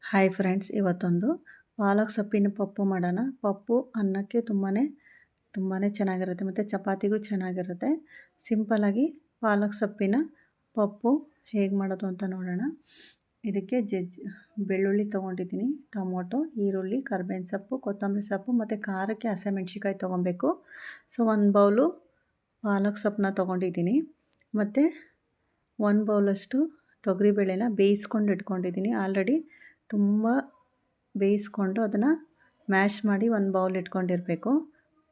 Hi friends, ಇವತ್ತೊಂದು ಪಾಲಕ್ ಸೊಪ್ಪಿನ ಪಪ್ಪು ಮಾಡೋಣ. ಪಪ್ಪು ಅನ್ನಕ್ಕೆ ತುಂಬಾ ಚೆನ್ನಾಗಿರುತ್ತೆ ಮತ್ತು ಚಪಾತಿಗೂ ಚೆನ್ನಾಗಿರುತ್ತೆ. ಸಿಂಪಲ್ಲಾಗಿ ಪಾಲಕ್ ಸೊಪ್ಪಿನ ಪಪ್ಪು ಹೇಗೆ ಮಾಡೋದು ಅಂತ ನೋಡೋಣ. ಇದಕ್ಕೆ ಬೆಳ್ಳುಳ್ಳಿ ತೊಗೊಂಡಿದ್ದೀನಿ, ಟೊಮೊಟೊ, ಈರುಳ್ಳಿ, ಕರ್ಬೇವಿನ ಸೊಪ್ಪು, ಕೊತ್ತಂಬರಿ ಸೊಪ್ಪು ಮತ್ತು ಖಾರಕ್ಕೆ ಹಸಿಮೆಣ್ಸಿಕಾಯಿ ತೊಗೊಬೇಕು. ಸೊ 1 ಬೌಲು ಪಾಲಕ್ ಸೊಪ್ಪನ್ನ ತೊಗೊಂಡಿದ್ದೀನಿ ಮತ್ತು 1 ಬೌಲಷ್ಟು ತೊಗರಿಬೇಳೆನ ಬೇಯಿಸ್ಕೊಂಡು ಇಟ್ಕೊಂಡಿದ್ದೀನಿ. ಆಲ್ರೆಡಿ ತುಂಬ ಬೇಯಿಸ್ಕೊಂಡು ಅದನ್ನು ಮ್ಯಾಶ್ ಮಾಡಿ 1 ಬೌಲ್ ಇಟ್ಕೊಂಡಿರಬೇಕು.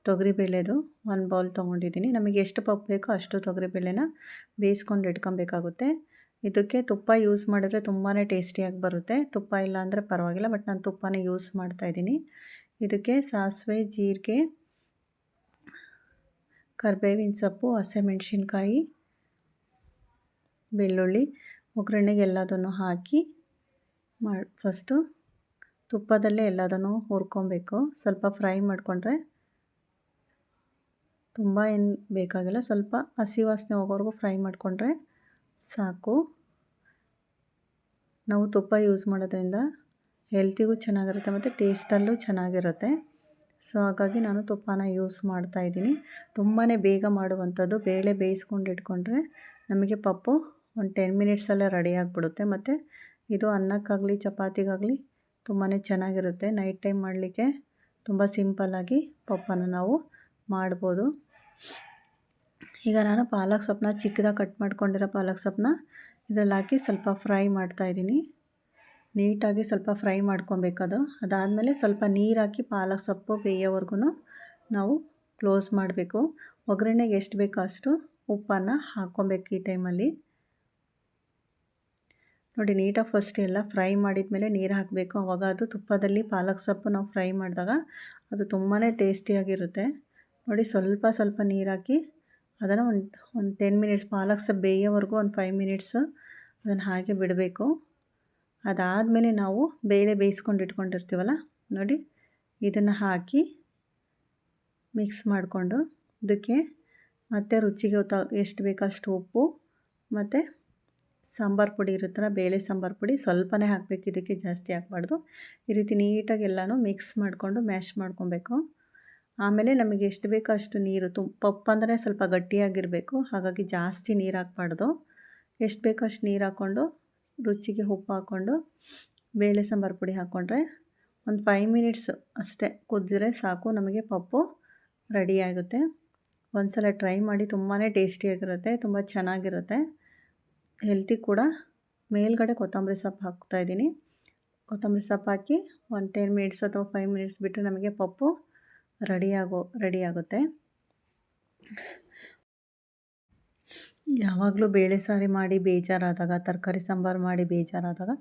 ತೊಗರಿಬೇಳೆದು 1 ಬೌಲ್ ತೊಗೊಂಡಿದ್ದೀನಿ. ನಮಗೆ ಎಷ್ಟು ಪಪ್ಪು ಬೇಕೋ ಅಷ್ಟು ತೊಗರಿಬೇಳೆನ ಬೇಯಿಸ್ಕೊಂಡು ಇಟ್ಕೊಬೇಕಾಗುತ್ತೆ. ಇದಕ್ಕೆ ತುಪ್ಪ ಯೂಸ್ ಮಾಡಿದ್ರೆ ತುಂಬಾ ಟೇಸ್ಟಿಯಾಗಿ ಬರುತ್ತೆ. ತುಪ್ಪ ಇಲ್ಲ ಅಂದರೆ ಪರವಾಗಿಲ್ಲ, ಬಟ್ ನಾನು ತುಪ್ಪನೇ ಯೂಸ್ ಮಾಡ್ತಾಯಿದ್ದೀನಿ. ಇದಕ್ಕೆ ಸಾಸಿವೆ, ಜೀರಿಗೆ, ಕರಿಬೇವಿನ ಸೊಪ್ಪು, ಹಸಿಮೆಣ್ಸಿನ್ಕಾಯಿ, ಬೆಳ್ಳುಳ್ಳಿ, ಒಗ್ಗರಣೆಗೆ ಎಲ್ಲದನ್ನು ಹಾಕಿ ಫಸ್ಟು ತುಪ್ಪದಲ್ಲೇ ಎಲ್ಲದನ್ನು ಹುರ್ಕೊಬೇಕು. ಸ್ವಲ್ಪ ಫ್ರೈ ಮಾಡಿಕೊಂಡ್ರೆ, ತುಂಬ ಏನು ಬೇಕಾಗಿಲ್ಲ, ಸ್ವಲ್ಪ ಹಸಿ ವಾಸನೆ ಹೋಗೋವರೆಗೂ ಫ್ರೈ ಮಾಡಿಕೊಂಡ್ರೆ ಸಾಕು. ನಾವು ತುಪ್ಪ ಯೂಸ್ ಮಾಡೋದ್ರಿಂದ ಹೆಲ್ತಿಗೂ ಚೆನ್ನಾಗಿರುತ್ತೆ ಮತ್ತು ಟೇಸ್ಟಲ್ಲೂ ಚೆನ್ನಾಗಿರುತ್ತೆ. ಸೊ ಹಾಗಾಗಿ ನಾನು ತುಪ್ಪನ ಯೂಸ್ ಮಾಡ್ತಾಯಿದ್ದೀನಿ. ತುಂಬಾ ಬೇಗ ಮಾಡುವಂಥದ್ದು. ಬೇಳೆ ಬೇಯಿಸ್ಕೊಂಡು ಇಟ್ಕೊಂಡ್ರೆ ನಮಗೆ ಪಪ್ಪು ಒಂದು 10 ಮಿನಿಟ್ಸಲ್ಲೇ ರೆಡಿ ಆಗಿಬಿಡುತ್ತೆ. ಮತ್ತು ಇದು ಅನ್ನಕ್ಕಾಗಲಿ ಚಪಾತಿಗಾಗಲಿ ತುಂಬಾ ಚೆನ್ನಾಗಿರುತ್ತೆ. ನೈಟ್ ಟೈಮ್ ಮಾಡಲಿಕ್ಕೆ ತುಂಬ ಸಿಂಪಲ್ಲಾಗಿ ಪಪ್ಪನ್ನು ನಾವು ಮಾಡ್ಬೋದು. ಈಗ ನಾನು ಪಾಲಕ್ ಸೊಪ್ಪನ್ನ ಚಿಕ್ಕದಾಗಿ ಕಟ್ ಮಾಡ್ಕೊಂಡಿರೋ ಪಾಲಕ್ ಸೊಪ್ಪನ್ನ ಇದರಲ್ಲಿ ಹಾಕಿ ಸ್ವಲ್ಪ ಫ್ರೈ ಮಾಡ್ತಾಯಿದ್ದೀನಿ. ನೀಟಾಗಿ ಸ್ವಲ್ಪ ಫ್ರೈ ಮಾಡ್ಕೊಬೇಕದು. ಅದಾದಮೇಲೆ ಸ್ವಲ್ಪ ನೀರು ಹಾಕಿ ಪಾಲಕ್ ಸೊಪ್ಪು ಬೇಯೋವರೆಗೂ ನಾವು ಕ್ಲೋಸ್ ಮಾಡಬೇಕು. ಒಗ್ಗರಣೆಗೆ ಎಷ್ಟು ಬೇಕೋ ಅಷ್ಟು ಉಪ್ಪನ್ನು ಹಾಕ್ಕೊಬೇಕು ಈ ಟೈಮಲ್ಲಿ. ನೋಡಿ, ನೀಟಾಗಿ ಫಸ್ಟ್ ಎಲ್ಲ ಫ್ರೈ ಮಾಡಿದ ಮೇಲೆ ನೀರು ಹಾಕಬೇಕು. ಆವಾಗ ಅದು ತುಪ್ಪದಲ್ಲಿ ಪಾಲಕ್ ಸೊಪ್ಪು ನಾವು ಫ್ರೈ ಮಾಡಿದಾಗ ಅದು ತುಂಬಾ ಟೇಸ್ಟಿಯಾಗಿರುತ್ತೆ. ನೋಡಿ, ಸ್ವಲ್ಪ ನೀರು ಹಾಕಿ ಅದನ್ನು ಒಂದು 10 ಮಿನಿಟ್ಸ್ ಪಾಲಕ್ ಸೊಪ್ಪು ಬೇಯೋವರೆಗೂ ಒಂದು 5 ಮಿನಿಟ್ಸು ಅದನ್ನು ಹಾಗೆ ಬಿಡಬೇಕು. ಅದಾದಮೇಲೆ ನಾವು ಬೇಳೆ ಬೇಯಿಸ್ಕೊಂಡು ಇಟ್ಕೊಂಡಿರ್ತೀವಲ್ಲ, ನೋಡಿ ಇದನ್ನು ಹಾಕಿ ಮಿಕ್ಸ್ ಮಾಡಿಕೊಂಡು ಇದಕ್ಕೆ ಮತ್ತೆ ರುಚಿಗೆ ಎಷ್ಟು ಬೇಕೋ ಅಷ್ಟು ಉಪ್ಪು ಮತ್ತು ಸಾಂಬಾರು ಪುಡಿ ಇರುತ್ತಲ್ಲ, ಬೇಳೆ ಸಾಂಬಾರು ಪುಡಿ ಸ್ವಲ್ಪನೇ ಹಾಕಬೇಕು. ಇದಕ್ಕೆ ಜಾಸ್ತಿ ಹಾಕಬಾರ್ದು. ಈ ರೀತಿ ನೀಟಾಗಿ ಎಲ್ಲನೂ ಮಿಕ್ಸ್ ಮಾಡಿಕೊಂಡು ಮ್ಯಾಶ್ ಮಾಡ್ಕೊಬೇಕು. ಆಮೇಲೆ ನಮಗೆ ಎಷ್ಟು ಬೇಕೋ ಅಷ್ಟು ನೀರು, ಪಪ್ಪು ಅಂದರೆ ಸ್ವಲ್ಪ ಗಟ್ಟಿಯಾಗಿರಬೇಕು, ಹಾಗಾಗಿ ಜಾಸ್ತಿ ನೀರು ಹಾಕಬಾರ್ದು. ಎಷ್ಟು ಬೇಕೋ ಅಷ್ಟು ನೀರು ಹಾಕ್ಕೊಂಡು ರುಚಿಗೆ ಉಪ್ಪು ಹಾಕ್ಕೊಂಡು ಬೇಳೆ ಸಾಂಬಾರು ಪುಡಿ ಹಾಕ್ಕೊಂಡ್ರೆ ಒಂದು 5 ಮಿನಿಟ್ಸ್ ಅಷ್ಟೇ ಕುದಿದ್ರೆ ಸಾಕು, ನಮಗೆ ಪಪ್ಪು ರೆಡಿಯಾಗುತ್ತೆ. ಒಂದು ಸಲ ಟ್ರೈ ಮಾಡಿ, ತುಂಬಾ ಟೇಸ್ಟಿಯಾಗಿರುತ್ತೆ, ತುಂಬ ಚೆನ್ನಾಗಿರುತ್ತೆ, ಹೆಲ್ತಿ ಕೂಡ. ಮೇಲ್ಗಡೆ ಕೊತ್ತಂಬರಿ ಸೊಪ್ಪು ಹಾಕ್ತಾಯಿದ್ದೀನಿ. ಕೊತ್ತಂಬರಿ ಸೊಪ್ಪು ಹಾಕಿ ಒಂದು 10 ಮಿನಿಟ್ಸ್ ಅಥವಾ 5 ಮಿನಿಟ್ಸ್ ಬಿಟ್ಟರೆ ನಮಗೆ ಪಪ್ಪು ರೆಡಿ ಆಗುತ್ತೆ. ಯಾವಾಗಲೂ ಬೇಳೆ ಸಾರು ಮಾಡಿ ಬೇಜಾರಾದಾಗ, ತರಕಾರಿ ಸಾಂಬಾರು ಮಾಡಿ ಬೇಜಾರಾದಾಗ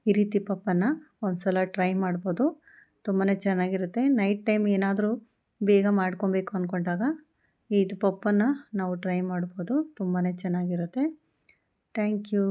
ಈ ರೀತಿ ಪಪ್ಪನ್ನು ಒಂದು ಸಲ ಟ್ರೈ ಮಾಡ್ಬೋದು. ತುಂಬಾ ಚೆನ್ನಾಗಿರುತ್ತೆ. ನೈಟ್ ಟೈಮ್ ಏನಾದರೂ ಬೇಗ ಮಾಡ್ಕೊಬೇಕು ಅಂದ್ಕೊಂಡಾಗ ಇದು ಪಪ್ಪನ್ನು ನಾವು ಟ್ರೈ ಮಾಡ್ಬೋದು. ತುಂಬಾ ಚೆನ್ನಾಗಿರುತ್ತೆ. Thank you.